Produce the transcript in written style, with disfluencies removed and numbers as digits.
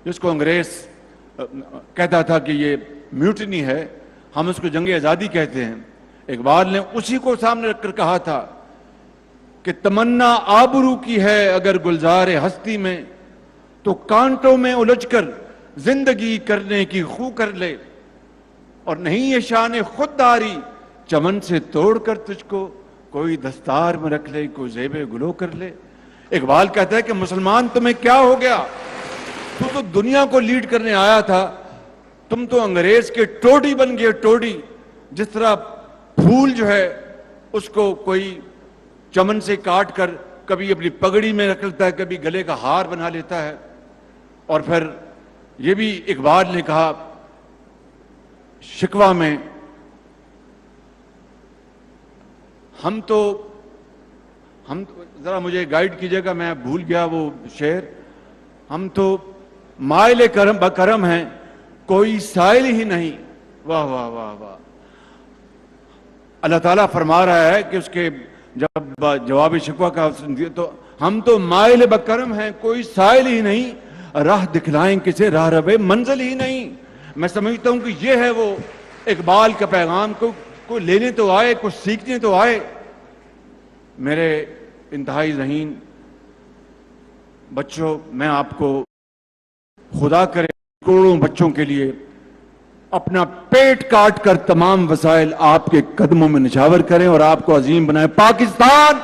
جس کو انگریز کہتا تھا کہ یہ میوٹنی ہے، ہم اس کو جنگ آزادی کہتے ہیں، اقبال نے اسی کو سامنے رکھ کر کہا تھا کہ تمنا آبرو کی ہے اگر گلزار ہستی میں، تو کانٹوں میں الجھ کر زندگی کرنے کی خو کر لے، اور نہیں یہ شان خودداری چمن سے توڑ کر تجھ کو کوئی دستار میں رکھ لے، کوئی زیب گلو کر لے۔ اقبال کہتا ہے کہ مسلمان تمہیں کیا ہو گیا؟ تو دنیا کو لیڈ کرنے آیا تھا، تم تو انگریز کے ٹوڈی بن گئے، ٹوڈی۔ جس طرح پھول جو ہے اس کو کوئی چمن سے کاٹ کر کبھی اپنی پگڑی میں رکھ لیتا ہے، کبھی گلے کا ہار بنا لیتا ہے۔ اور پھر یہ بھی اقبال نے کہا شکوہ میں، ہم تو ذرا مجھے گائیڈ کیجئے گا، میں بھول گیا وہ شعر، ہم تو مائل کرم ہیں کوئی سائل ہی نہیں۔ واہ واہ واہ واہ۔ اللہ تعالیٰ فرما رہا ہے کہ اس کے جب جواب شکوہ کا تو ہم تو مائل بکرم ہیں کوئی سائل ہی نہیں، راہ دکھلائیں کسے راہ رہے منزل ہی نہیں۔ میں سمجھتا ہوں کہ یہ ہے وہ اقبال کا پیغام، کوئی لینے تو آئے، کچھ سیکھنے تو آئے۔ میرے انتہائی ذہین بچوں، میں آپ کو خدا کرے کروڑوں بچوں کے لیے اپنا پیٹ کاٹ کر تمام وسائل آپ کے قدموں میں نچھاور کریں اور آپ کو عظیم بنائیں۔ پاکستان